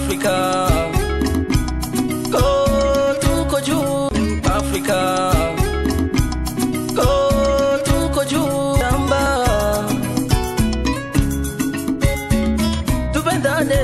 Africa. Go to Koju, Africa. Go to Koju, Yamba. Tupendane.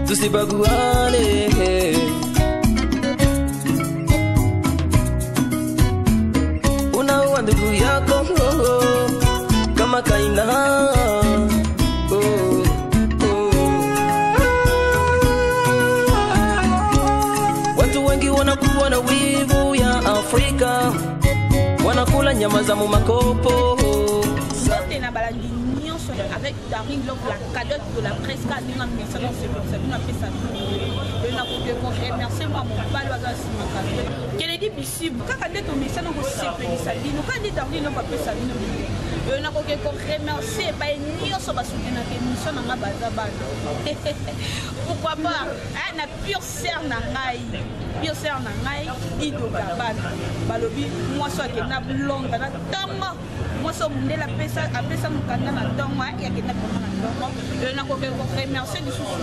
Tusibaguane. Unaua ndugu yako kama kaina. Watu wengi wanakuwa na wivu ya Afrika, wanakula nyama za mumakopo. Sote na balandi nyonso avec Darling Love la cadeau de la presse ka ninga message dans ce ça nous appelle ça. Et na ko remercier moi mon bal wa gasi makalo. Kennedy Bisibu kaka ndeto message na ko sepeli sabino ka ndi Darling Love appelle ça bino. Et na ko remercier ba nyonso ba soutenir na émission na nga baza bana. Pourquoi pas na pure sœur na ngai. Pure sœur na ngai Ido Gabana. Balobi moi so ke na blonde na tama. Moi so mundela pesa apesa mukanda na tonga ya kenda koma na tonga et na ko remercier du souci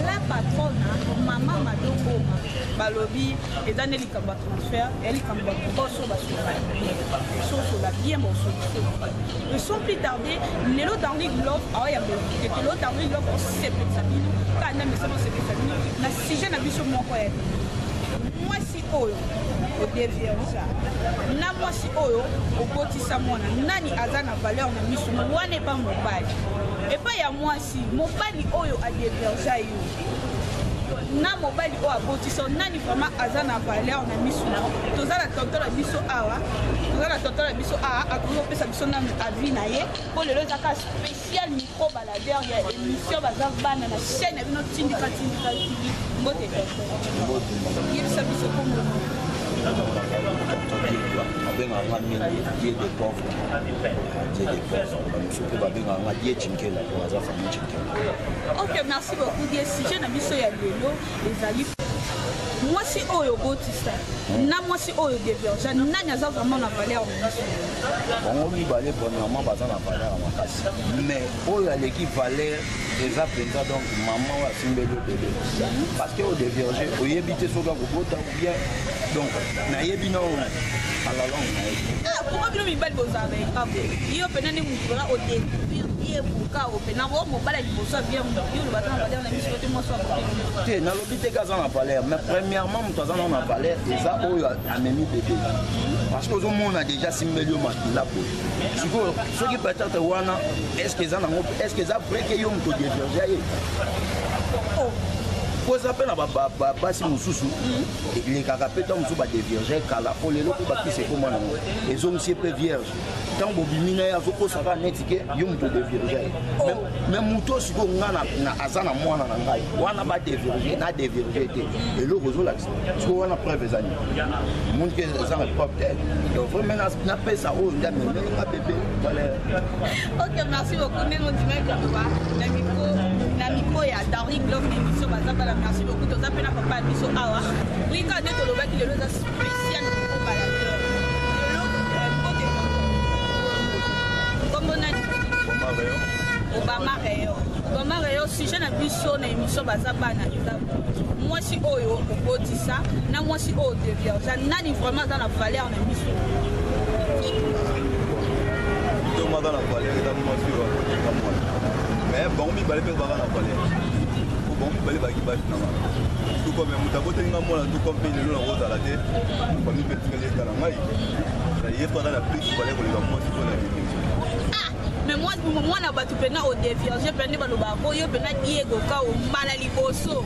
la patronne maman Madoko balobi et dans les kamba transfert elle kamba bosso basso la bien bosso ne sont plus tardé les lots Darling Love ya et que l'autre Darling Love c'est peut ça bino kana mais ça c'est peut ça na sujet na biso moko moi si oyo au dévierge na moi si oyo au botisa mwana nani azana valeur na misu wana pas mobali et pas ya moi si mobali oyo a dévierge yo na mobali oyo abotisa nani vraiment azana valeur na misu tozala tonto la biso awa tozala tonto la biso akozo pesa biso na avis na ye pour le zaka spécial micro baladeur ya émission baza bana na chaîne bino tindika mbote il sa biso comme avec un Dieu des pauvres, ok, merci beaucoup. Dieu, si je n'ai pas les alliés. Moi, si oyo botista, na moi si oyo dévergent, na nyaza vraiment la valeur. On lui balait premièrement basant la valeur à ma casse. Mais oyo l'équipe valeur déjà présent donc maman va filmer le bébé. Parce que au déverger, au yébité sur la robota ou bien donc na yébino à la langue. Ah, pourquoi bien mi belle bozave? Yo penane mukura au début. Buka opena wo mobala liboso bien yo le batana valeur na biso te moi so te na lobité kaza na valeur mais premièrement mutoza na valeur eza oyo amemi bébé parce que au monde a déjà simbelio makila po siko soki peut-être wana est-ce que ça est-ce que ça près que yo muto déverger oh poza pe na basi mususu les kakapeta musu ba déverger kala po lelo ko ba kise ko mona ezong si peu vierge tant bobimina ya ko saka netike yo muto déverger même muto siko ngana na azana mwana na ngai wana ba déverger na déverger te elo ko zo la siko wana preuve ezani monde que ça ne pas peut-être donc vraiment na pesa o nda me na bébé voilà. OK, merci beaucoup nous dimé na micro ya Darling Love émission bazaba. Merci beaucoup. Tous appels à papa biso awa. Oui, quand on le voit qu'il est le spécial pour baladeur. Comme on a dit. Obama Rayo, si je n'ai vu son émission bazaba na moi si oyo au ça, na moi si oyo devient. Ça n'a ni vraiment dans la valeur na mission. Tout dans la valeur dans moi si mais bon, mi balé pas dans la valeur. Bon, balé bagi bagi na ma. Tout comme mutabo tenga mona tout comme pe le rose à la tête. Comme mi petit les dans la maille. Ça y est pas dans la pluie balé pour les enfants si on a vu. Ah, mais moi na batu pena au dévierge pena baloba ko yo pena Diego ka o mala liboso.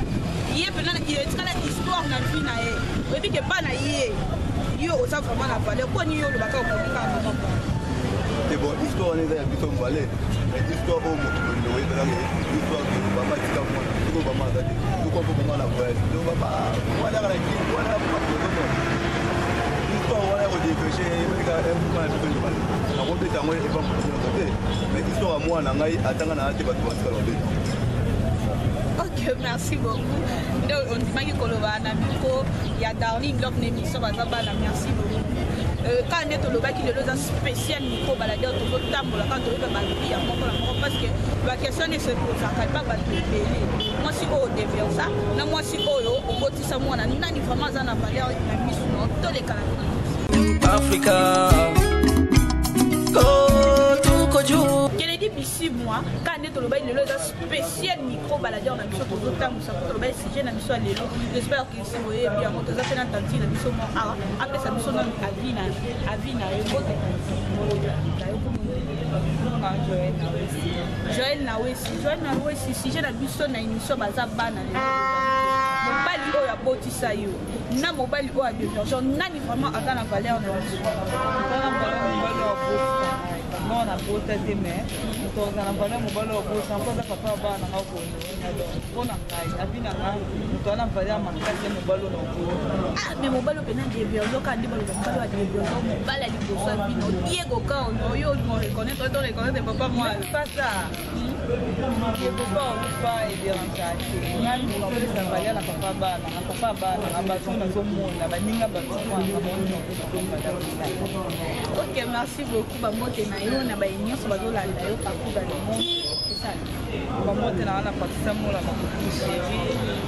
Yé pena il est très histoire na vie na ye. Et puis que pas na yé. Yo o ça vraiment la valeur ko ni yo le baka ko ka na. C'est bon, histoire on est là plutôt balé. L'histoire au monde, l'histoire de Baba Tika, tout le monde, tout comme la voix, tout voilà la vie, voilà l'histoire, voilà au début, mais l'histoire à moi, ok, merci beaucoup. On dit que il y a Darling Love l'émission, merci beaucoup. Quand on est au Loba qui est le spécial micro baladeur, tout le temps, quand on est dans la vie, parce que la question ne se pose pas bato ebele mwasi oyo deversa na mwasi oyo obotisa mwana nani vraiment aza na valeur na miso no tolekala Africa oh tuko juu Kennedy bisi moi quand on est au bail lelo spécial micro baladeur na biso pour temps ça pour le bail sujet na biso lelo j'espère que si vous voyez bien on te fait entendre na biso mo après ça biso na avina et bote Joël Nawesi sujet na biso na émission baza bana mobali oyo abotisa yo na mobali oyo adevergent nani vraiment aza na valeur na non na bota te mais toza na valeur mobali oyo bosa mpoza papa bana nga ko mpona ngai abina nga moto ana valeur makasi mobali oyo na mais mobali oyo pena devergent kandi baloba mobali oyo adevergent mobali aliboso abino diego kao oyo mo reconnaître to reconnaître papa moi pas ça diego kao pas édérangé nani mo pesa valeur na papa bana na bato bazomona baninga bato na moni ok merci beaucoup bamote na yo na baunion bazolanda yo partout dans le monde c'est ça bamote na wana patisa mola makutu chéri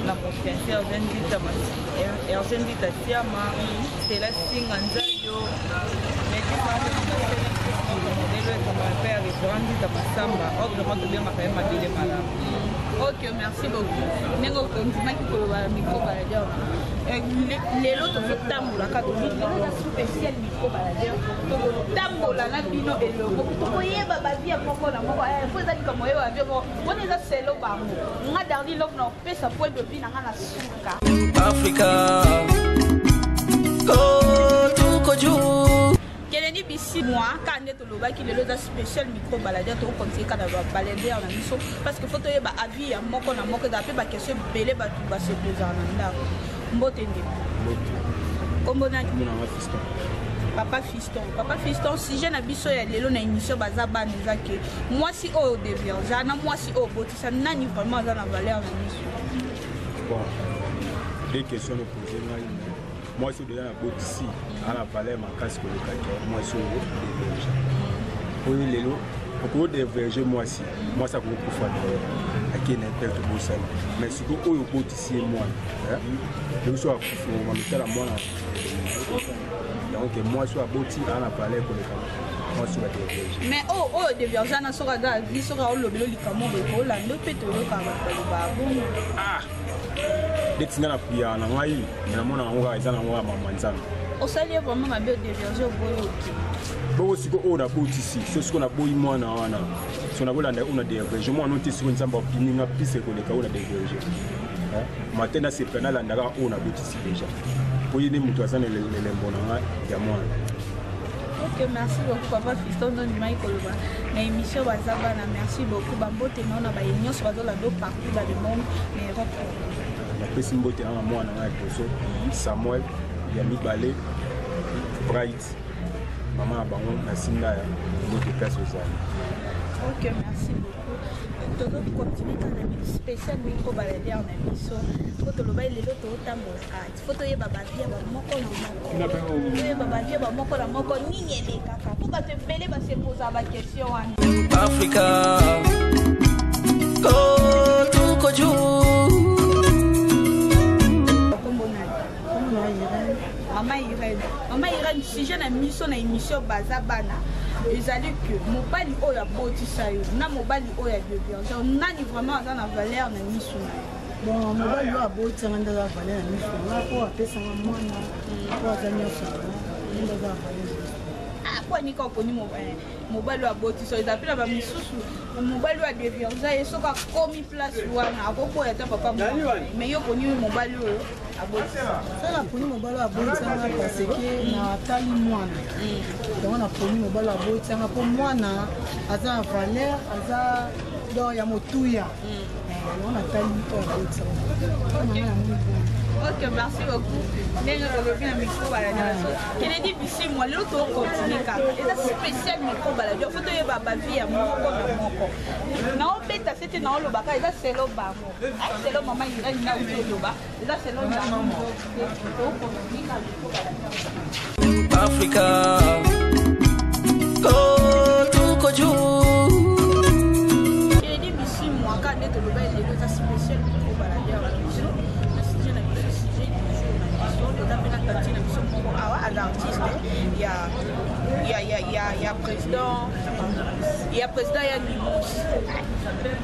na confiance Eugène Siama Stella Singa Nzayo ok merci beaucoup nengo kondimaki koloba micro baladeur lelo tozotambola kaka lelo spécial micro baladeur tokotambola na bino elongo tokoyeba bavia moko na moko fo ezali kama oyo avio moko wana eza selo bango nga darli love na opesa po ebebi na nga na suka Africa oh tuko juu Kennedy bisi moi quand on est au lobaki lelo za spécial micro baladeur to conseiller kana ba baladeur na biso parce que photo yeba avis ya moko na moko da pe ba question belé ba tu ba se poser na ndako mbote ndi kombo na papa fiston si je na biso ya lelo na émission baza bana zake mwasi oyo devergent na mwasi oyo botisa nani vraiment za na valeur na biso bon des questions à poser moi je suis déjà ici à la valeur ma casse que le cadeau moi je suis dévergé oui les lots pour déverger moi si moi ça beaucoup fois à qui n'est pas tout ça mais si vous au bout ici moi je suis à fou on va mettre la moi donc moi je suis à bout à la valeur que le cadeau moi je suis dévergé mais oh dévergent na soka ga vi soka o lobelo likamo be ko la ndo peto yo ka ba bon ah dès que na pia na ngai na mona ngo eza na ngo mama nzana o sali vraiment ma bio dévergent boyo bo siko o na boti si so siko na boyi mwana wana so na bolanda una dévergent moi non te siko nzamba pininga pise ko leka una dévergent matena c'est penal andaka o na boti si déjà boyi ne mutu azana le mbona nga ya mwana. Ok, merci beaucoup papa Fiston non mai koloba na émission bazaba na merci beaucoup bambote na na ba union sur la do partout dans le monde mais Europe na pesi mbote na mwana na Boso Samuel ya mibale Bright maman bango na sinda ya mbote place aux arts. Ok, merci beaucoup. Todo continuer dans la spécial micro baladeur na biso photo loba lelo to tambola photo ye baba via ba moko na moko ye baba via ba moko na moko nini ele kaka pour ba te bele ba se poser ba question wana Africa oh tuko juu Maman Irène sujet na mission na émission bazabana ezali que mobali oyo abotisa yo na mobali oyo adevergent nani vraiment aza na valeur na miso na bon mobali oyo abotisanga nde aza valeur na miso nga po apesanga mwana po aza nyonso nde aza valeur po anika oponi mobali oyo abotisa eza mpe na bamisusu mobali oyo adevergent ye soki akomi place wana akokoya ata papa mais yo oponi mobali oyo sala poni mobali abotisanga parce que na tali mwana yango na poni mobali abotisanga mpo mwana aza na valeur aza do ya motuya yango na tali oyo abotisanga. Ok, merci beaucoup. Ndenge tolobi na micro baladeur Kennedy bisi moi lelo to continue kaka eza spécial micro baladeur photo ye baba vie ya moko na moko na obeta c'était na oloba ka eza selo bango selo mama Irène na oloba eza selo bango to continue na micro baladeur Africa oh tuko juu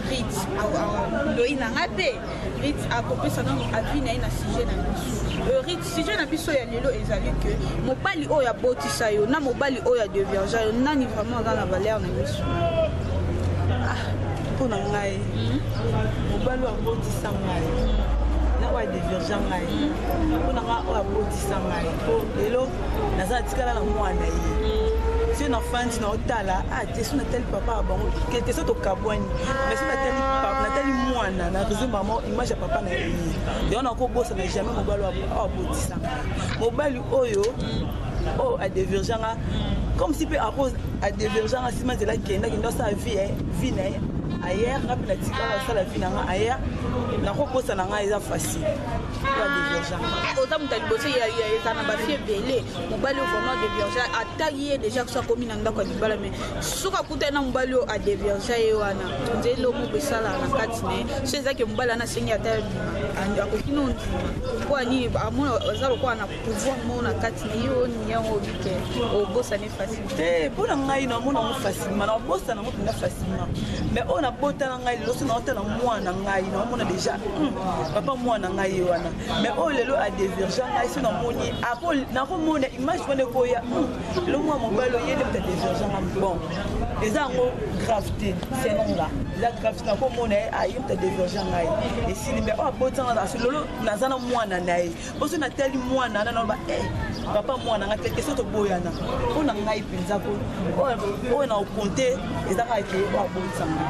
Rit loyi nanga te Rit akopesa nango avi na ye na sujet na biso Rit sujet na biso ya lelo ezali ke mobali oyo abotisa yo na mobali oyo adeverge yo nani vraiment aza na valeur na biso mpona ngai mobali oyo abotisa ngai na oyo adeverge ngai mpona ngai oyo abotisa ngai po lelo naza na tikala na mwana ye si na fandi na otala te so natali papa ya bango te so tokabwani mais so natali mwana na raison mama image ya papa na ye yango nakobosana jamais mobali oyo abotisa mobali oyo adeverge nga comme si mpe adeverge nga nsima nzela kendaki ndo asala vie na ye ailleurs nga mpe natikala osala vie na nga ailleurs nakobosana nga eza facile oyo adeverge nga oza moto ya liboso eza na bafie ebele mobali oyo vraiment adeverge ataki ye déjà so akomi na ndako ya libala mais soki akutani na mobali oyo adeverge ye wana nzeli omoko esalaka na kati na ye so ezaki mobali wana asengi ata akoki no ndima mpo anini amona aza lokola na pouvoir moko na kati na ye oni yango obike obosani facile te mpona ngai naomona yango facilement naobosana yango mpenza facilement mais oyo nabotana ngai lelo so naotala mwana ngai naomona déjà papa mwana ngai ye wana mais oyo lelo adeverge ngai so namoni nakomona image wana ekoya lelo mwa mobali oyende moto adeverge nga bon eza yango grave te senonga eza grave te nakomona ye aye moto adeverge ngai esili mais oyo abotanga na so lelo naza na mwana na ye mpo so natali mwana na naloba papa mwana nga te so toboyana mpona ngai mpenza oyo na okonte eza kaka ke oyo abotisanga.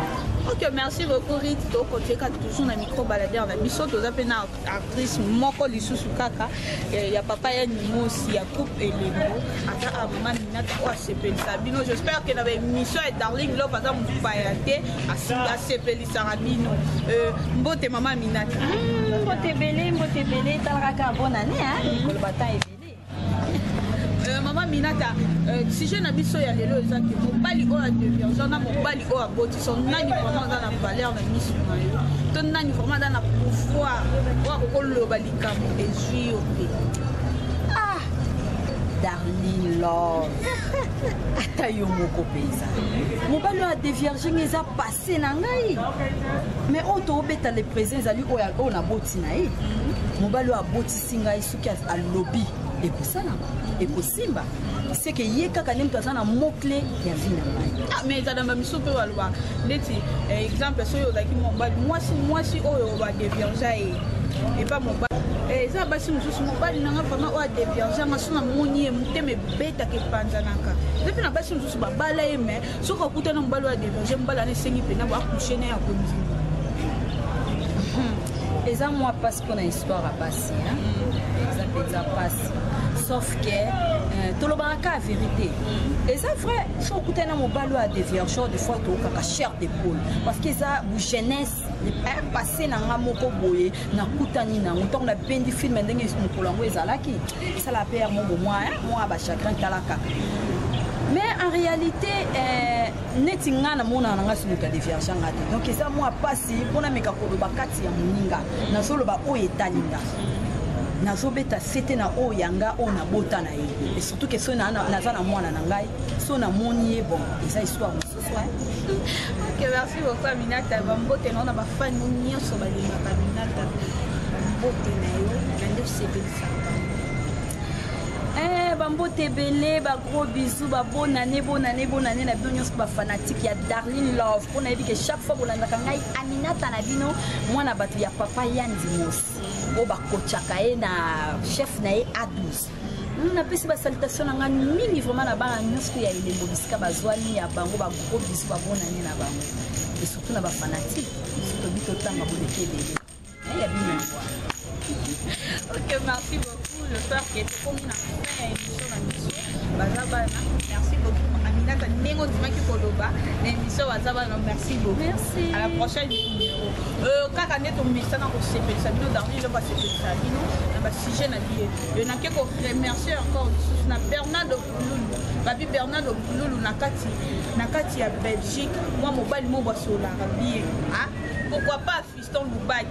Ok, merci beaucoup Rit. Donc, on est toujours dans le micro-baladeur. On a mis autres actrices, Moko Lisusu Kaka. Il y a Papa Yanimo aussi, il y a Coupe et les mots. Attends, maman Minata, oh, c'est Sabino. J'espère qu'il y avait une mission et Darling Love, par exemple, vous payez à CPL Sarabino. Mbote maman Minata. Mbote belé, Talraka, bonne année, hein? Le bataille est Maman Minata, si je n'habite pas à l'élo, c'est que mon bali o a devenir, j'en ai mon bali o a boti, son nani vraiment dans la valeur de mission. Ton nani vraiment dans la pouvoir, o le bali comme et suis au pays. Ah, Darling Love. Atayo moko pesa. Mon bali a déviergé, mais a passé na ngai. Mais on te obeta les présents, ali o na boti na ye. Mon bali a boti singa isuki a lobby. Et pour ça, et pour Simba, c'est que y a quelqu'un qui a un mot-clé qui a vu. Ah, mais ça m'a mis super à l'ouah. Exemple, moi si on va déverger et pas mon bas. Et ça, bah, si nous sommes pas dans un format où à déverger, ma son amonier, monter mes bêtes à qui panzanaka. Depuis la base, nous sommes pas là, mais ce qu'on coûte un ballon à déverger, un ballon à saigner, puis n'avoir couché à conduire. Et ça, moi, parce qu'on a une histoire à passer. Ça passe. Sauf que tout le monde a la vérité. Et c'est vrai, je suis un mobile à déverger des fois tout la chair d'épaule. Parce que ça, la jeunesse, passé dans un mot boye, na kutani na on a bien du film ndenge pour l'ango ezalaki. Ça la perd mon moi ba chacun talaka. Mais en réalité, netinga na mona na ngasu ka déverger ngate. Donc ça moi passé pour na meka ko ba kati ya muninga. Na solo ba o etaninga. Nazobeta fete na o yanga o na bota na ye et surtout que so na naza na mwana na ngai so na moni bon eza histoire mosusu ok merci beaucoup Aminata bambote na ba fan nyonso balingaka Aminata mbote na yo na nde sebelisa bambote belé ba gros bisous ba bonne année na bino nyonso ba fanatique ya Darling Love pour na yebi que chaque fois bolandaka ngai Aminata na bino mwana bato ya papa Yandimos o ba kochaka ye na chef na ye A12 na pesi ba salutation na ngani mingi vraiment na bana nyonso ya elembo bisika bazwani ya bango ba gros bisous ba bonne année na bango et surtout na ba fanatique surtout bito tanga boleke belé ya bino. Ok, merci beaucoup. J'espère que tu as fait une émission. Merci beaucoup. Aminata, Nengo Dimaki Koloba, l'émission Wazabana, merci beaucoup. Merci. À la prochaine numéro. Quand on est au message, on s'est fait ça. Nous, dans le passé, ça. Nous, si j'ai dit, je n'ai qu'à remercier encore Bernard de Pouloulou. Babi Bernard de Pouloulou, Nakati à Belgique. Moi, mon bal, mon boisson, l'Arabie. Pourquoi pas Fiston Loubaki?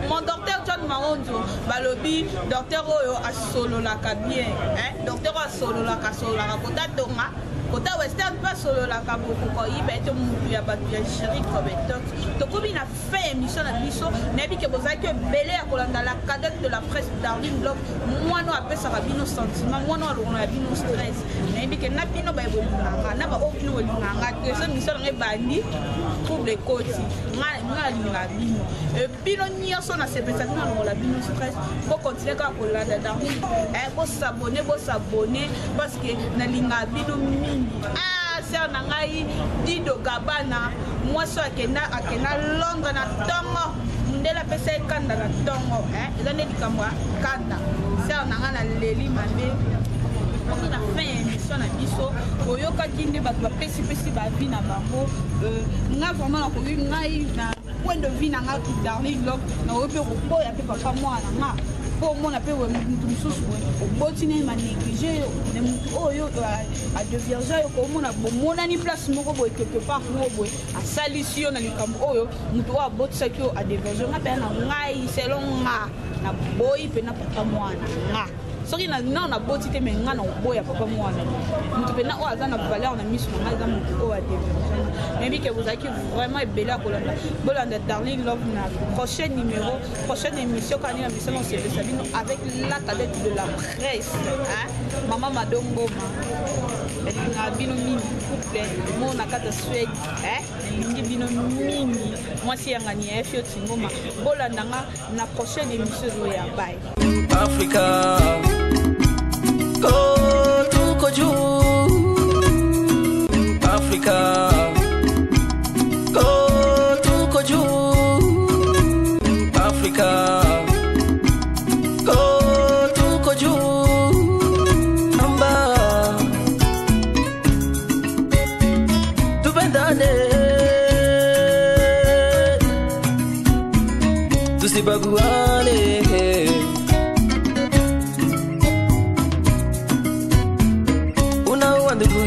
Mon docteur John Maronzo, Balobi, docteur Oyo a solo la bien, docteur a solo la Kota Tonga, kota western mpe asololaka beaucoup koyiba ete motu ya bato ya géri cobetok tokomi na fin émission na biso nayebi ke bozalaki ebele ya kolanda la cadette de la presse Darling Love mwana apesaka bino sentiment mwana alongona ya bino stress nayebi ke na bino baye bolinganga na baoyo bino bolinganga te so émission nanga ebandi trouble ekoti nga alingaka bino bino nyonso nasepesa bino alongola bino stress bokontinue kaka kolanda Darling bosabone parce que nalingaka bino mingi ser na ngai Dido Gabana mwasi akenda Londres na ntongo ndela pesa ekanda na ntongo eza nde likambo ya kanda ser na ngai na leli mabe oki na fin ya émission na biso oyokaki nde bato bapesi bavi na bango nga vraiment nakoki ngai na point de vue na nga Darling Love nakoki mpe koboya mpe papa mwana nga po mona pe mutu mususu oboti ne manéglige ne mutu oyo a de vierge yo ko mona bomonani place moko boye quelque part moko boye asalisi yo na likambo oyo mutu oyo abotisaki yo a de vierge nga pe na ngai selon nga na boyi pe na papa mwana nga soki na boti te me nga na oboya papa mwana mutu pe na oyo aza na valeur na miso na ngai eza mutu oyo a de vierge nayebi ke bozalaki vraiment ebele ya bolanda Darling Love na prochaine numéro prochaine émission kani na biso nosepesa bino avec la cadette de la presse mama madongoma elinga bino mingi couple mo na kata Suède elingi bino mingi mwasi yangani ya fio tingoma bolandanga na prochaine émission oyo ya bye Africa go to koju Africa baguale una wandugu